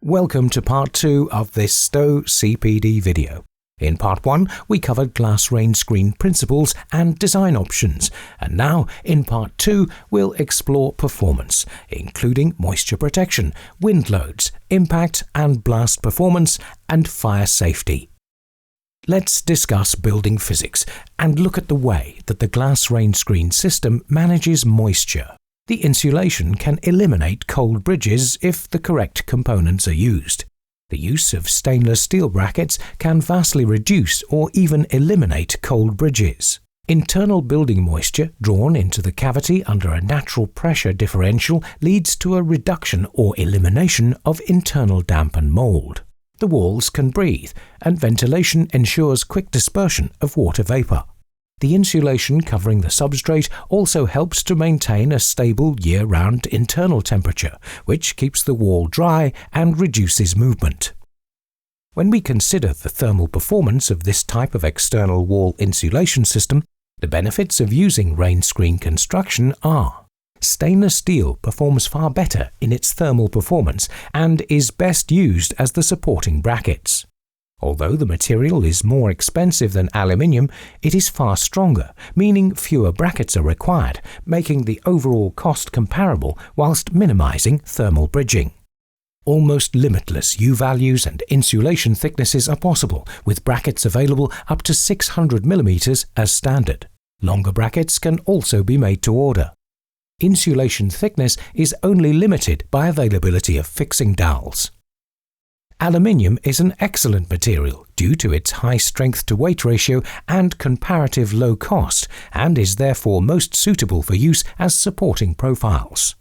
Welcome to part 2 of this Sto CPD video. In part 1, we covered glass rain screen principles and design options, and now in part 2 we'll explore performance, including moisture protection, wind loads, impact and blast performance, and fire safety. Let's discuss building physics and look at the way that the glass rain screen system manages moisture. The insulation can eliminate cold bridges if the correct components are used. The use of stainless steel brackets can vastly reduce or even eliminate cold bridges. Internal building moisture drawn into the cavity under a natural pressure differential leads to a reduction or elimination of internal damp and mold. The walls can breathe, and ventilation ensures quick dispersion of water vapor. The insulation covering the substrate also helps to maintain a stable year-round internal temperature, which keeps the wall dry and reduces movement. When we consider the thermal performance of this type of external wall insulation system, the benefits of using rain screen construction are: stainless steel performs far better in its thermal performance and is best used as the supporting brackets. Although the material is more expensive than aluminium, it is far stronger, meaning fewer brackets are required, making the overall cost comparable whilst minimizing thermal bridging. Almost limitless U-values and insulation thicknesses are possible, with brackets available up to 600 mm as standard. Longer brackets can also be made to order. Insulation thickness is only limited by availability of fixing dowels. Aluminium is an excellent material due to its high strength-to-weight ratio and comparative low cost, and is therefore most suitable for use as supporting profiles.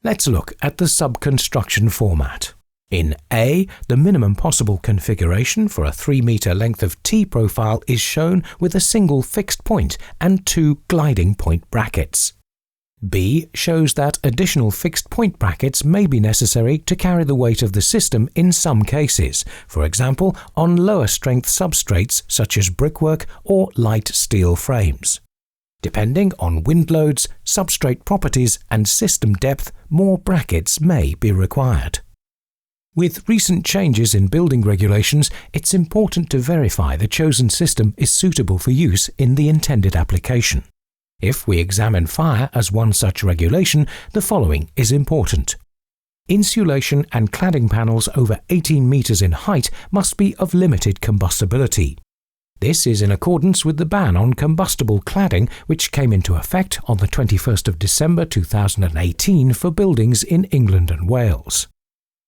Let's look at the sub-construction format. In A, the minimum possible configuration for a 3-meter length of T-profile is shown with a single fixed point and 2 gliding point brackets. B shows that additional fixed point brackets may be necessary to carry the weight of the system in some cases, for example on lower strength substrates such as brickwork or light steel frames. Depending on wind loads, substrate properties and system depth, more brackets may be required. With recent changes in building regulations, it's important to verify the chosen system is suitable for use in the intended application. If we examine fire as one such regulation, the following is important. Insulation and cladding panels over 18 meters in height must be of limited combustibility. This is in accordance with the ban on combustible cladding, which came into effect on the 21st of December 2018 for buildings in England and Wales.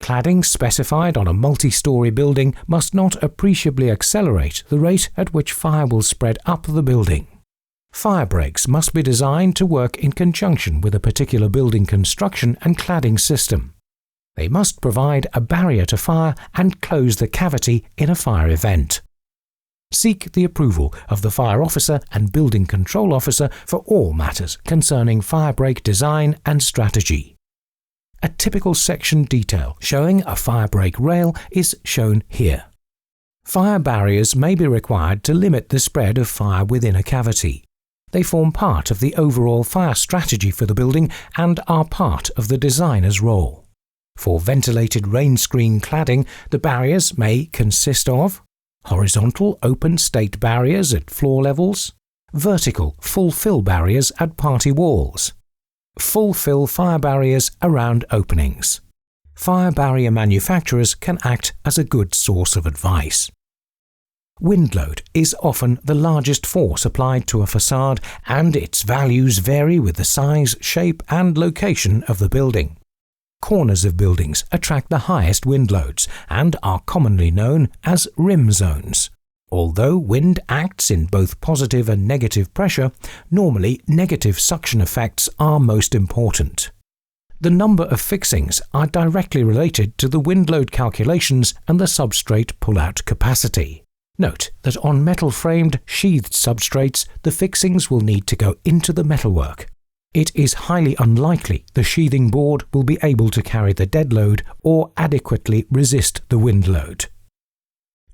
Cladding specified on a multi-story building must not appreciably accelerate the rate at which fire will spread up the building. Fire breaks must be designed to work in conjunction with a particular building construction and cladding system. They must provide a barrier to fire and close the cavity in a fire event. Seek the approval of the fire officer and building control officer for all matters concerning fire break design and strategy. A typical section detail showing a fire break rail is shown here. Fire barriers may be required to limit the spread of fire within a cavity. They form part of the overall fire strategy for the building and are part of the designer's role. For ventilated rain screen cladding, the barriers may consist of horizontal open state barriers at floor levels, vertical full-fill barriers at party walls, full-fill fire barriers around openings. Fire barrier manufacturers can act as a good source of advice. Wind load is often the largest force applied to a facade, and its values vary with the size, shape and location of the building. Corners of buildings attract the highest wind loads and are commonly known as rim zones. Although wind acts in both positive and negative pressure, normally negative suction effects are most important. The number of fixings are directly related to the wind load calculations and the substrate pull-out capacity. Note that on metal-framed, sheathed substrates, the fixings will need to go into the metalwork. It is highly unlikely the sheathing board will be able to carry the dead load or adequately resist the wind load.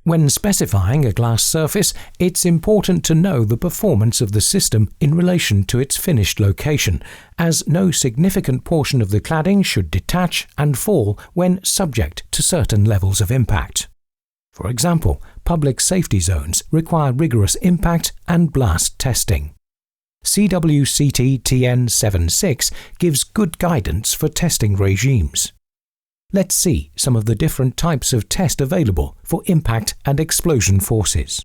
When specifying a glass surface, it's important to know the performance of the system in relation to its finished location, as no significant portion of the cladding should detach and fall when subject to certain levels of impact. For example, public safety zones require rigorous impact and blast testing. CWCT TN 76 gives good guidance for testing regimes. Let's see some of the different types of test available for impact and explosion forces.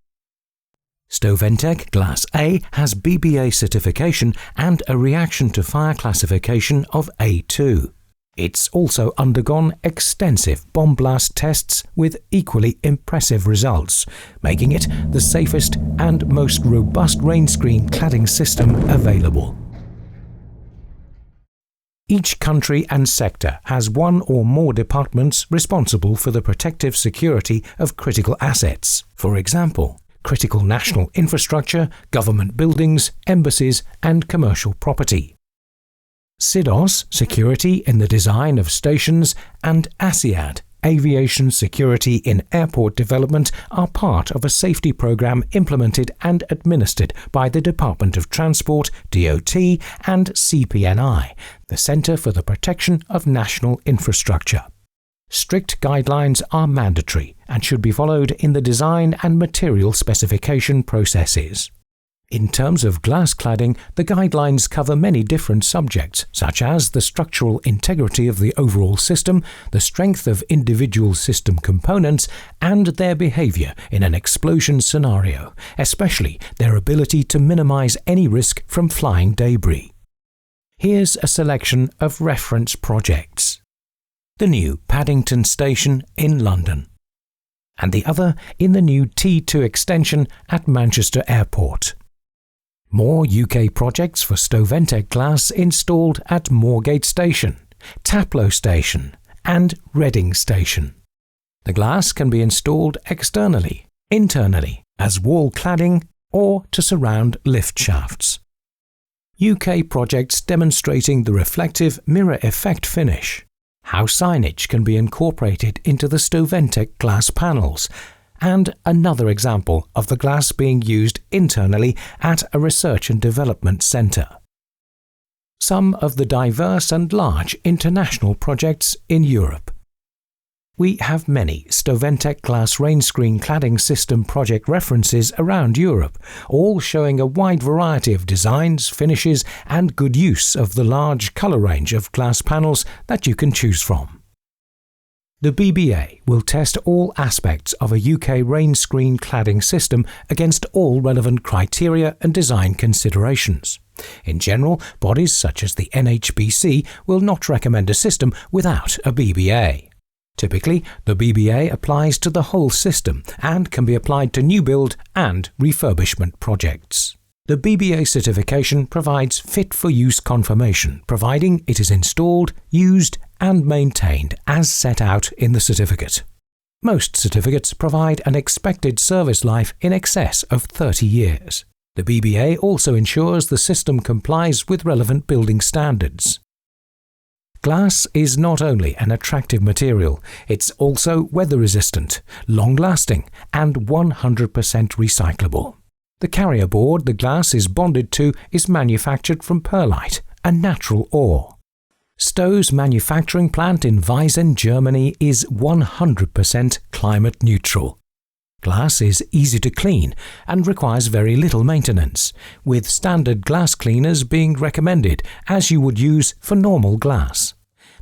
Stoventec Glass A has BBA certification and a reaction to fire classification of A2. It's also undergone extensive bomb blast tests with equally impressive results, making it the safest and most robust rainscreen cladding system available. Each country and sector has one or more departments responsible for the protective security of critical assets. For example, critical national infrastructure, government buildings, embassies, and commercial property. SIDOS, security in the design of stations, and ASIAD, aviation security in airport development, are part of a safety program implemented and administered by the Department of Transport, DOT, and CPNI, the Centre for the Protection of National Infrastructure. Strict guidelines are mandatory and should be followed in the design and material specification processes. In terms of glass cladding, the guidelines cover many different subjects, such as the structural integrity of the overall system, the strength of individual system components, and their behavior in an explosion scenario, especially their ability to minimize any risk from flying debris. Here's a selection of reference projects. The new Paddington Station in London, and the other in the new T2 extension at Manchester Airport. More UK projects for Stoventec glass installed at Moorgate Station, Taplow Station, and Reading Station. The glass can be installed externally, internally, as wall cladding, or to surround lift shafts. UK projects demonstrating the reflective mirror effect finish, how signage can be incorporated into the Stoventec glass panels, and another example of the glass being used internally at a research and development centre. Some of the diverse and large international projects in Europe. We have many Stoventec glass rainscreen cladding system project references around Europe, all showing a wide variety of designs, finishes, and good use of the large colour range of glass panels that you can choose from. The BBA will test all aspects of a UK rainscreen cladding system against all relevant criteria and design considerations. In general, bodies such as the NHBC will not recommend a system without a BBA. Typically, the BBA applies to the whole system and can be applied to new build and refurbishment projects. The BBA certification provides fit-for-use confirmation, providing it is installed, used, and maintained as set out in the certificate. Most certificates provide an expected service life in excess of 30 years. The BBA also ensures the system complies with relevant building standards. Glass is not only an attractive material, it's also weather-resistant, long-lasting, and 100% recyclable. The carrier board the glass is bonded to is manufactured from perlite, a natural ore. Sto's manufacturing plant in Weizen, Germany is 100% climate neutral. Glass is easy to clean and requires very little maintenance, with standard glass cleaners being recommended as you would use for normal glass.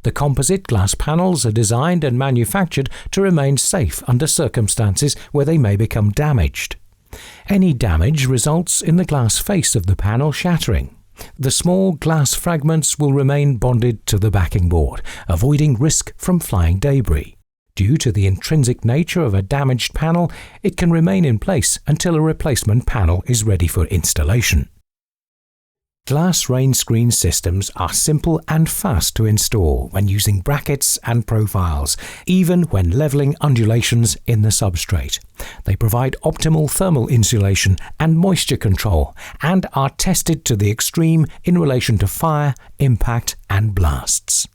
The composite glass panels are designed and manufactured to remain safe under circumstances where they may become damaged. Any damage results in the glass face of the panel shattering. The small glass fragments will remain bonded to the backing board, avoiding risk from flying debris. Due to the intrinsic nature of a damaged panel, it can remain in place until a replacement panel is ready for installation. Glass rainscreen systems are simple and fast to install when using brackets and profiles, even when levelling undulations in the substrate. They provide optimal thermal insulation and moisture control and are tested to the extreme in relation to fire, impact and blasts.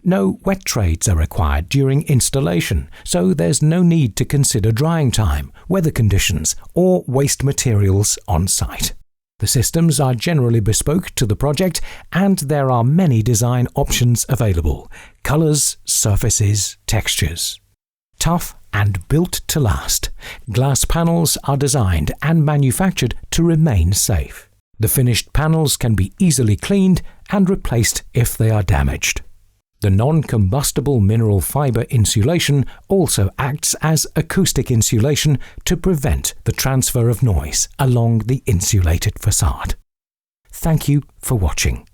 No wet trades are required during installation, so there's no need to consider drying time, weather conditions, or waste materials on site. The systems are generally bespoke to the project, and there are many design options available: colours, surfaces, textures. Tough and built to last, glass panels are designed and manufactured to remain safe. The finished panels can be easily cleaned and replaced if they are damaged. The non-combustible mineral fibre insulation also acts as acoustic insulation to prevent the transfer of noise along the insulated facade. Thank you for watching.